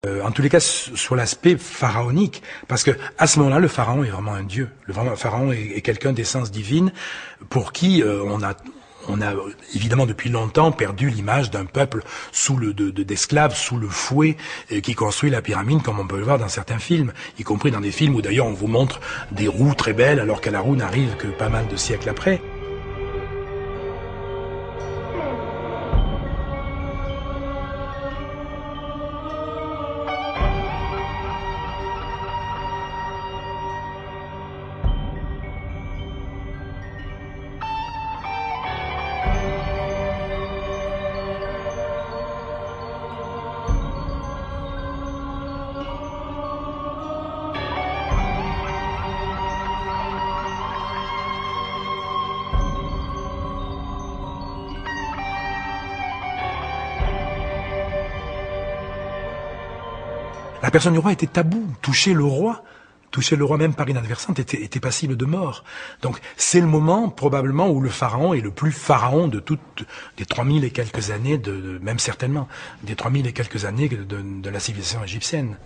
En tous les cas, sur l'aspect pharaonique, parce que à ce moment-là, le pharaon est vraiment un dieu. Le pharaon est quelqu'un d'essence divine, pour qui on a évidemment depuis longtemps perdu l'image d'un peuple d'esclaves sous le fouet qui construit la pyramide, comme on peut le voir dans certains films, y compris dans des films où d'ailleurs on vous montre des roues très belles, alors que la roue n'arrive que pas mal de siècles après. La personne du roi était tabou. Toucher le roi même par inadvertance était passible de mort. Donc c'est le moment probablement où le pharaon est le plus pharaon de toutes des 3000 et quelques années, même certainement, des 3000 et quelques années de la civilisation égyptienne.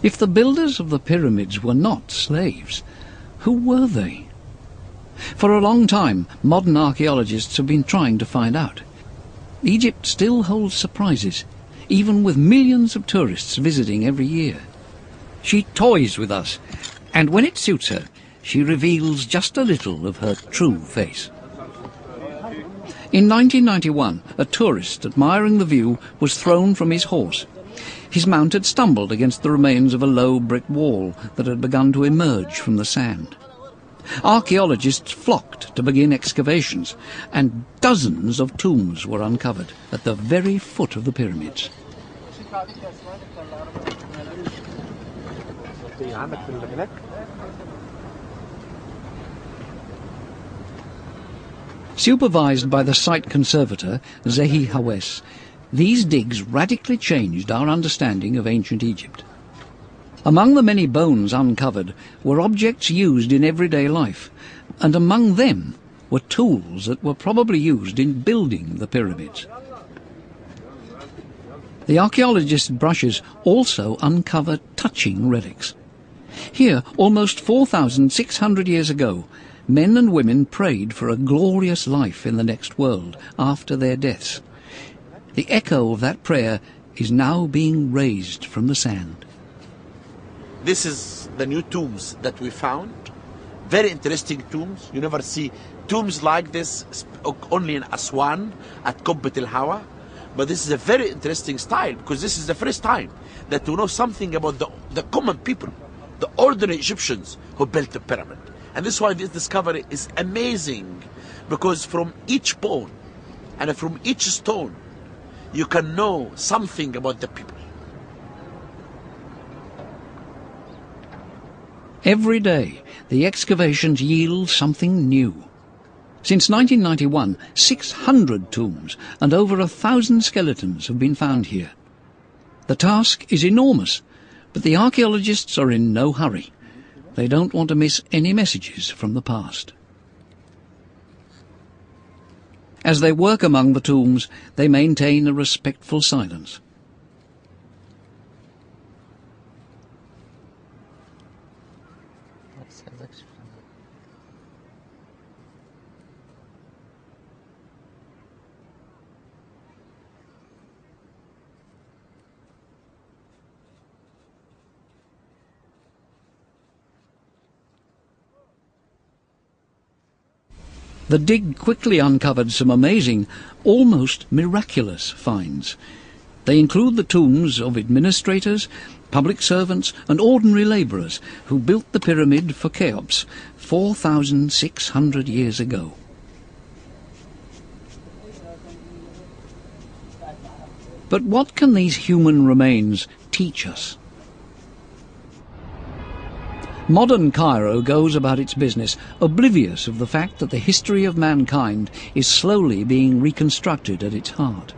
If the builders of the pyramids were not slaves, who were they? For a long time, modern archaeologists have been trying to find out. Egypt still holds surprises, even with millions of tourists visiting every year. She toys with us, and when it suits her, she reveals just a little of her true face. In 1991, a tourist admiring the view was thrown from his horse. His mount had stumbled against the remains of a low brick wall that had begun to emerge from the sand. Archaeologists flocked to begin excavations, and dozens of tombs were uncovered at the very foot of the pyramids. Supervised by the site conservator, Zehi Hawes, these digs radically changed our understanding of ancient Egypt. Among the many bones uncovered were objects used in everyday life, and among them were tools that were probably used in building the pyramids. The archaeologists' brushes also uncovered touching relics. Here, almost 4,600 years ago, men and women prayed for a glorious life in the next world after their deaths. The echo of that prayer is now being raised from the sand. This is the new tombs that we found. Very interesting tombs. You never see tombs like this only in Aswan at Qubbat al-Hawa. But this is a very interesting style, because this is the first time that we know something about the common people, the ordinary Egyptians who built the pyramid. And this is why this discovery is amazing, because from each bone and from each stone you can know something about the people. Every day, the excavations yield something new. Since 1991, 600 tombs and over 1,000 skeletons have been found here. The task is enormous, but the archaeologists are in no hurry. They don't want to miss any messages from the past. As they work among the tombs, they maintain a respectful silence. The dig quickly uncovered some amazing, almost miraculous finds. They include the tombs of administrators, public servants and ordinary labourers who built the pyramid for Cheops 4,600 years ago. But what can these human remains teach us? Modern Cairo goes about its business, oblivious of the fact that the history of mankind is slowly being reconstructed at its heart.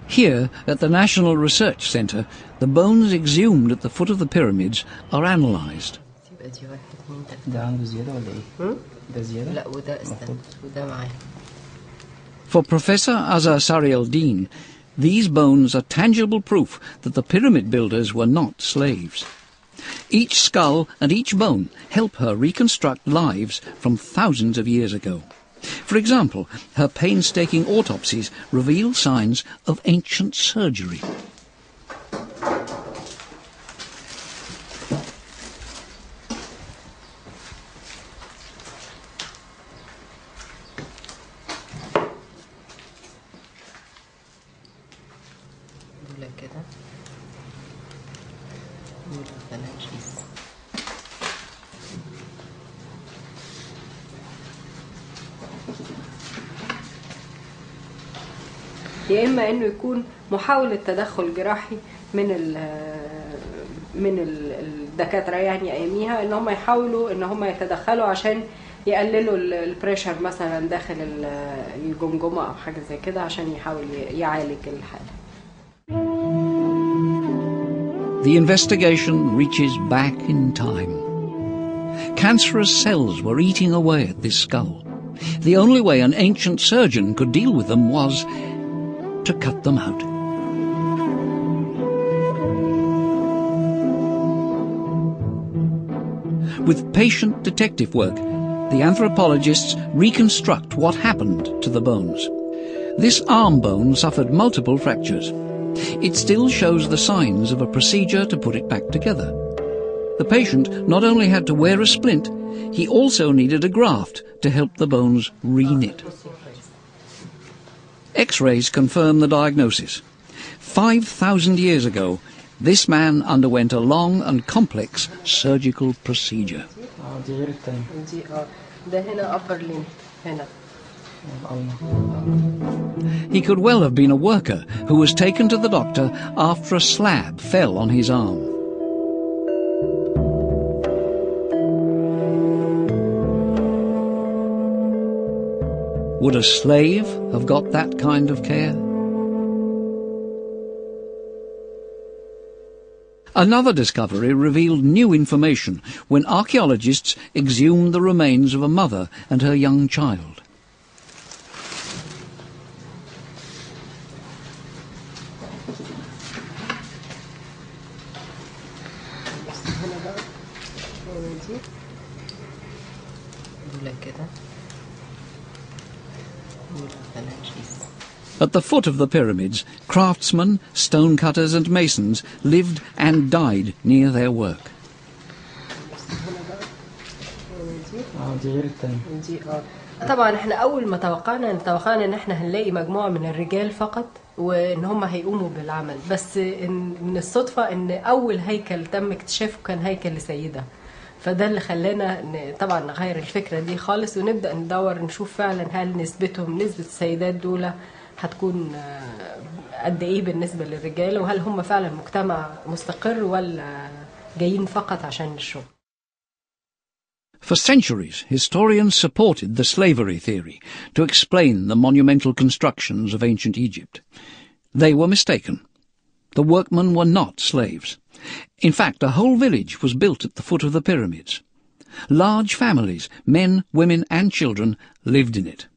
Here, at the National Research Centre, the bones exhumed at the foot of the pyramids are analysed. ده زيادة؟ لا وده استنى وده معاه. For Professor Azar Sari-el-Din, these bones are tangible proof that the pyramid builders were not slaves. Each skull and each bone help her reconstruct lives from thousands of years ago. For example, her painstaking autopsies reveal signs of ancient surgery. يا إما إنه يكون محاولة تدخل جراحي من الدكاترة يعني أياميها إن هم يحاولوا إن هم يتدخلوا عشان يقللوا البريشر مثلا داخل الجمجمة أو حاجة زي كده عشان يحاول يعالج الحالة. The investigation reaches back in time. Cancerous cells were eating away at this skull. The only way an ancient surgeon could deal with them was to cut them out. With patient detective work, the anthropologists reconstruct what happened to the bones. This arm bone suffered multiple fractures. It still shows the signs of a procedure to put it back together. The patient not only had to wear a splint, he also needed a graft to help the bones re-knit. X-rays confirm the diagnosis. 5,000 years ago, this man underwent a long and complex surgical procedure. He could well have been a worker who was taken to the doctor after a slab fell on his arm. Would a slave have got that kind of care? Another discovery revealed new information when archaeologists exhumed the remains of a mother and her young child. At the foot of the pyramids, craftsmen, stonecutters and masons lived and died near their work. طبعا احنا اول ما توقعنا ان احنا هنلاقي مجموعة من الرجال فقط وان هم هيقوموا بالعمل، بس من الصدفة ان اول هيكل تم اكتشافه كان هيكل لسيدة، فده اللي خلانا طبعا نغير الفكرة دي خالص ونبدأ ندور نشوف فعلا هل نسبة السيدات دول هتكون قد ايه بالنسبة للرجال، وهل هم فعلا مجتمع مستقر ولا جايين فقط عشان الشغل. For centuries, historians supported the slavery theory to explain the monumental constructions of ancient Egypt. They were mistaken. The workmen were not slaves. In fact, a whole village was built at the foot of the pyramids. Large families, men, women and children, lived in it.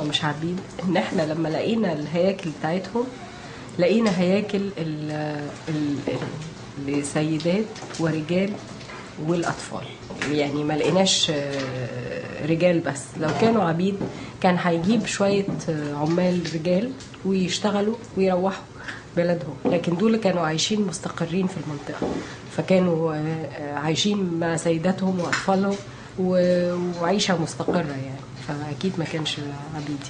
مش عارفين ان احنا لما لقينا الهياكل بتاعتهم لقينا هياكل لسيدات ورجال والاطفال، يعني ما لقيناش رجال بس. لو كانوا عبيد كان هيجيب شويه عمال رجال ويشتغلوا ويروحوا بلدهم، لكن دول كانوا عايشين مستقرين في المنطقه، فكانوا عايشين مع سيداتهم واطفالهم وعيشه مستقره يعني، فاكيد ما كانش عبيد.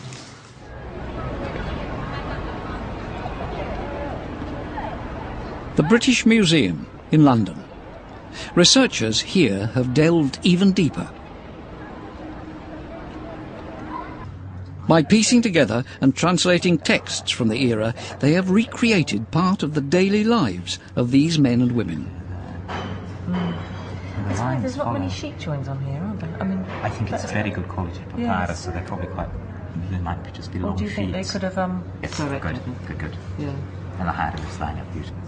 The British Museum in London. Researchers here have delved even deeper. By piecing together and translating texts from the era, they have recreated part of the daily lives of these men and women. There's not many sheet joins on here, are there? I think it's very good quality papyrus, so they're probably quite. They might just be long sheets. Do you think they could have? Yes, good. Yeah. And the hand was lining up beautifully.